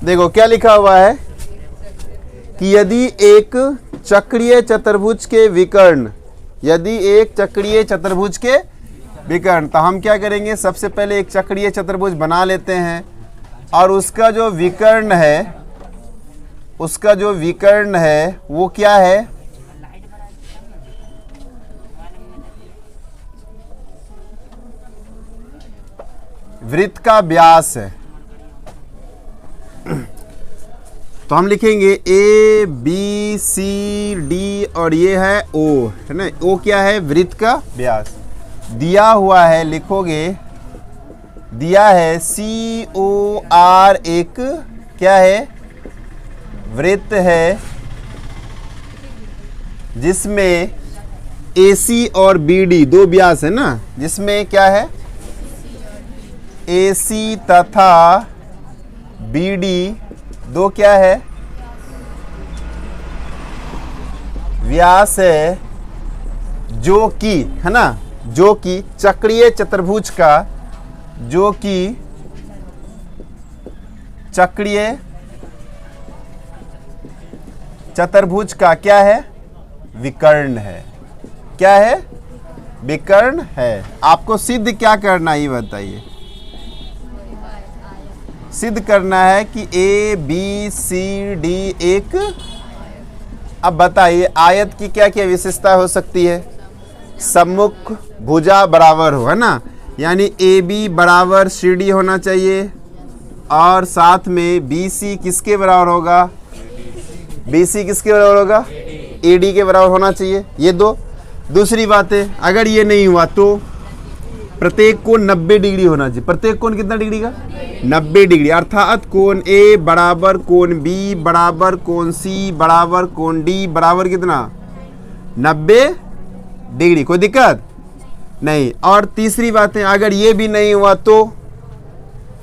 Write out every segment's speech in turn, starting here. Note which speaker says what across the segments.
Speaker 1: देखो क्या लिखा हुआ है कि यदि एक चक्रीय चतुर्भुज के विकर्ण, यदि एक चक्रीय चतुर्भुज के विकर्ण, तो हम क्या करेंगे, सबसे पहले एक चक्रीय चतुर्भुज बना लेते हैं और उसका जो विकर्ण है, उसका जो विकर्ण है वो क्या है, वृत्त का व्यास है। तो हम लिखेंगे ए बी सी डी और ये है ओ, है ना। ओ क्या है, वृत्त का व्यास। दिया हुआ है, लिखोगे, दिया है सी ओ आर, एक क्या है, वृत्त है जिसमें ए सी और बी डी दो व्यास है ना, जिसमें क्या है, ए सी तथा बी डी दो क्या है, व्यास है, जो कि, है ना, जो कि चक्रीय चतुर्भुज का, जो कि चक्रीय चतुर्भुज का क्या है, विकर्ण है। क्या है, विकर्ण है। आपको सिद्ध क्या करना है ये बताइए। सिद्ध करना है कि ए बी सी डी एक, अब बताइए आयत की क्या क्या विशेषता हो सकती है, सम्मुख भुजा बराबर हो, है ना, यानी ए बी बराबर सी डी होना चाहिए और साथ में बी सी किसके बराबर होगा, बी सी किसके बराबर होगा, ए डी के बराबर होना चाहिए। ये दो। दूसरी बात है, अगर ये नहीं हुआ तो प्रत्येक कोण 90 डिग्री होना चाहिए। प्रत्येक कोण कितना डिग्री का, 90 डिग्री, अर्थात कोण ए बराबर कोण बी बराबर कोण सी बराबर कोण डी बराबर कितना, 90 डिग्री। कोई दिक्कत नहीं। और तीसरी बात है, अगर ये भी नहीं हुआ तो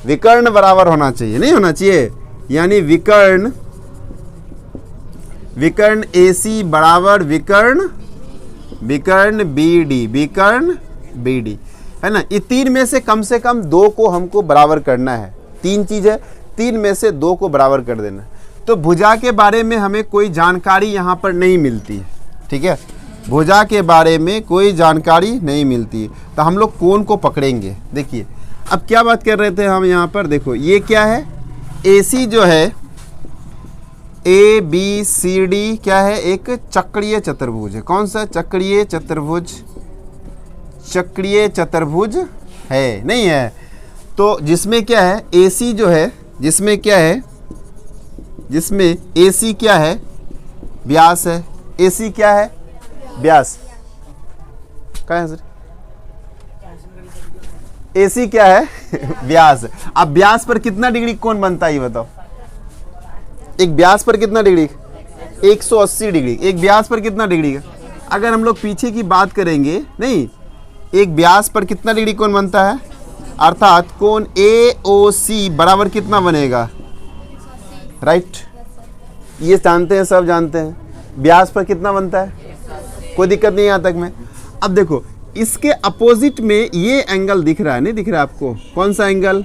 Speaker 1: विकर्ण बराबर होना चाहिए, नहीं होना चाहिए, यानी विकर्ण, विकर्ण ए सी बराबर विकर्ण, विकर्ण बी डी, विकर्ण बी डी, है ना। ये तीन में से कम दो को हमको बराबर करना है। तीन चीज है, तीन में से दो को बराबर कर देना। तो भुजा के बारे में हमें कोई जानकारी यहाँ पर नहीं मिलती है, ठीक है, भुजा के बारे में कोई जानकारी नहीं मिलती। तो हम लोग कोण को पकड़ेंगे। देखिए अब क्या बात कर रहे थे हम यहाँ पर, देखो ये क्या है, ए सी जो है, ए बी सी डी क्या है, एक चक्रीय चतुर्भुज है। कौन सा, चक्रीय चतुर्भुज, चक्रीय चतुर्भुज है, नहीं है। तो जिसमें क्या है, ए सी जो है, जिसमें क्या है, जिसमें ए सी क्या है, व्यास है। ए सी क्या है, व्यास। क्या है सर, ए सी क्या है व्यास। अब व्यास पर कितना डिग्री कोण बनता है ये बताओ। एक व्यास पर कितना डिग्री, 180 डिग्री। एक व्यास पर कितना डिग्री का, अगर हम लोग पीछे की बात करेंगे, नहीं, एक व्यास पर कितना डिग्री कोण बनता है, अर्थात कोण ए ओ सी बराबर कितना बनेगा, राइट। ये जानते हैं, सब जानते हैं, व्यास पर कितना बनता है, कोई दिक्कत नहीं यहाँ तक में। अब देखो इसके अपोजिट में ये एंगल दिख रहा है, नहीं दिख रहा है आपको, कौन सा एंगल,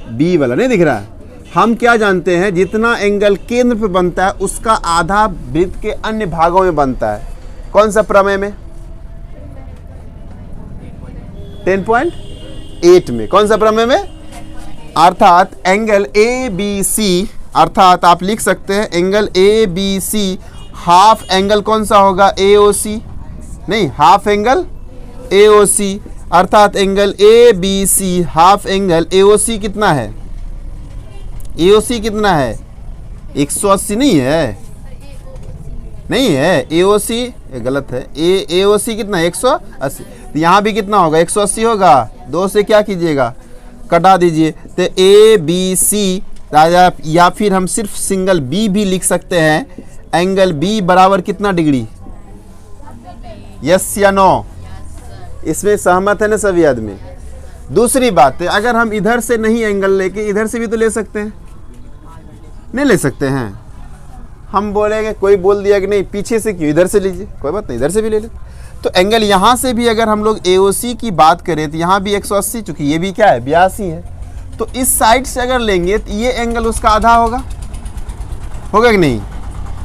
Speaker 1: बी वाला, नहीं दिख रहा है। हम क्या जानते हैं, जितना एंगल केंद्र पे बनता है उसका आधा वृत्त के अन्य भागों में बनता है। कौन सा प्रमेय में, 10.8 में। कौन सा प्रमेय में, अर्थात एंगल ए बी सी, अर्थात आप लिख सकते हैं angle A B C half angle कौन सा होगा, ए ओ सी, नहीं, half angle A O C, अर्थात angle A B C half angle A O C कितना है, ए ओ सी कितना है, 180 नहीं है, नहीं है, ए ओ सी गलत है, ए ओ सी कितना है, 180। तो यहाँ भी कितना होगा, 180 होगा। 2 से क्या कीजिएगा, कटा दीजिए। तो ए बी सी, या फिर हम सिर्फ सिंगल बी भी लिख सकते हैं, एंगल बी बराबर कितना डिग्री, यस या नो, इसमें सहमत है ना सभी आदमी। दूसरी बात है, अगर हम इधर से नहीं एंगल लेके इधर से भी तो ले सकते हैं, नहीं ले सकते हैं। हम बोलेंगे, कोई बोल दिया कि नहीं पीछे से क्यों, इधर से लीजिए, कोई बात नहीं, इधर से भी ले ले। तो एंगल यहाँ से भी अगर हम लोग AOC की बात करें तो यहाँ भी 180, चूंकि ये भी क्या है, 82 है। तो इस साइड से अगर लेंगे तो ये एंगल उसका आधा होगा कि नहीं।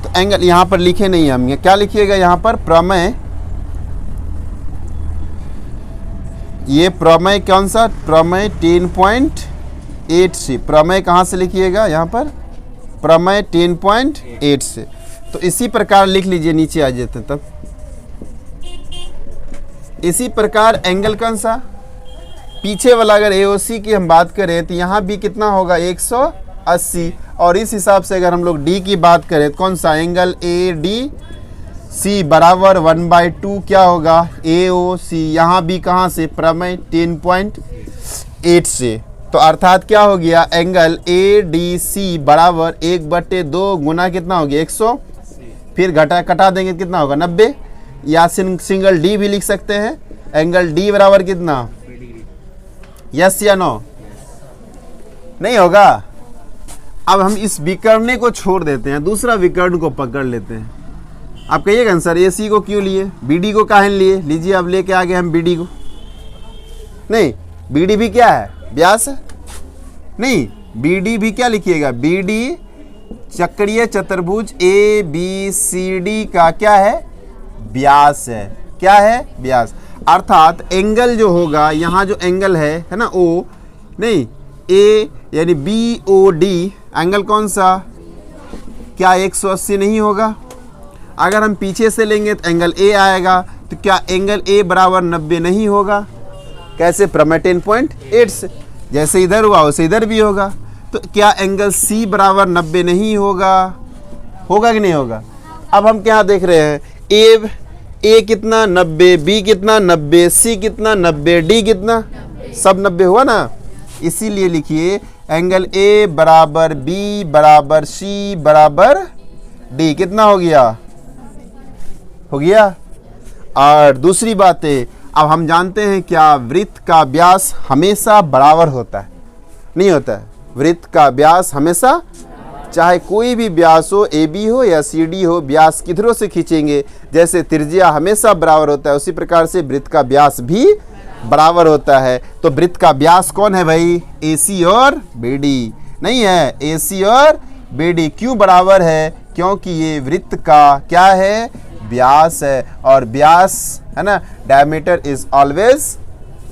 Speaker 1: तो एंगल यहाँ पर लिखे नहीं हम, क्या लिखिएगा यहाँ पर, प्रमेय, ये प्रमेय कौन सा, प्रमेय 10.8 से, प्रमेय कहाँ से लिखिएगा यहाँ पर, प्रमेय 10.8 से। तो इसी प्रकार लिख लीजिए, नीचे आ जाते तब। इसी प्रकार एंगल कौन सा, पीछे वाला अगर AOC की हम बात करें तो यहाँ भी कितना होगा 180, और इस हिसाब से अगर हम लोग D की बात करें तो कौन सा एंगल ADC बराबर 1/2 क्या होगा AOC, यहाँ भी कहाँ से, प्रमेय 10.8 से। तो अर्थात क्या हो गया, एंगल ADC बराबर 1/2 गुना कितना हो गया 100, फिर कटा देंगे कितना होगा 90, या सिंगल D भी लिख सकते हैं, एंगल D बराबर कितना, यस या नो, नहीं होगा। अब हम इस विकर्ण को छोड़ देते हैं, दूसरा विकर्ण को पकड़ लेते हैं। आप कहिएगा सर AC को क्यों लिए, BD को काहे लिए, लीजिए अब लेके आ गए हम BD को। नहीं, BD भी क्या है, व्यास है। नहीं, BD भी क्या लिखिएगा, BD चक्रीय चतुर्भुज ABCD का क्या है, व्यास है। क्या है, व्यास। अर्थात एंगल जो होगा, यहाँ जो एंगल है ना O, नहीं A यानी BOD एंगल कौन सा, क्या 180 नहीं होगा। अगर हम पीछे से लेंगे तो एंगल A आएगा, तो क्या एंगल A बराबर 90 नहीं होगा, कैसे, प्रमेय 10.8 से, जैसे इधर हुआ वैसे इधर भी होगा। तो क्या एंगल C बराबर 90 नहीं होगा, होगा कि नहीं होगा। अब हम क्या देख रहे हैं, A कितना 90, B कितना 90, C कितना 90, D कितना, सब 90 हुआ ना। इसीलिए लिखिए एंगल A बराबर B बराबर C बराबर D, कितना हो गया। और दूसरी बात है, अब हम जानते हैं क्या, वृत्त का व्यास हमेशा बराबर होता है, नहीं होता है। वृत्त का व्यास हमेशा, चाहे कोई भी व्यास हो, AB हो या CD हो, व्यास किधरों से खींचेंगे, जैसे त्रिज्या हमेशा बराबर होता है, उसी प्रकार से वृत्त का व्यास भी बराबर होता है। तो वृत्त का व्यास कौन है भाई, AC और BD नहीं है, AC और BD क्यों बराबर है, क्योंकि ये वृत्त का क्या है, व्यास है। और व्यास है ना, डायमीटर इज ऑलवेज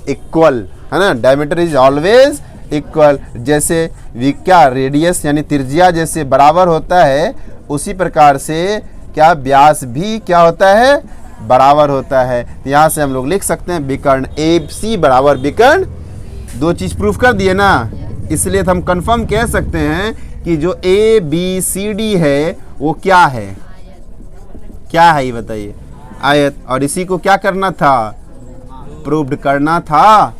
Speaker 1: इक्वल, है ना, डायमीटर इज ऑलवेज इक्वल। जैसे क्या रेडियस यानी त्रिज्या जैसे बराबर होता है, उसी प्रकार से क्या व्यास भी क्या होता है, बराबर होता है। तो यहाँ से हम लोग लिख सकते हैं विकर्ण AC बराबर विकर्ण, दो चीज प्रूफ कर दिए ना, इसलिए तो हम कंफर्म कह सकते हैं कि जो ABCD है वो क्या है, क्या है ये बताइए, आयत। और इसी को क्या करना था, प्रूव्ड करना था।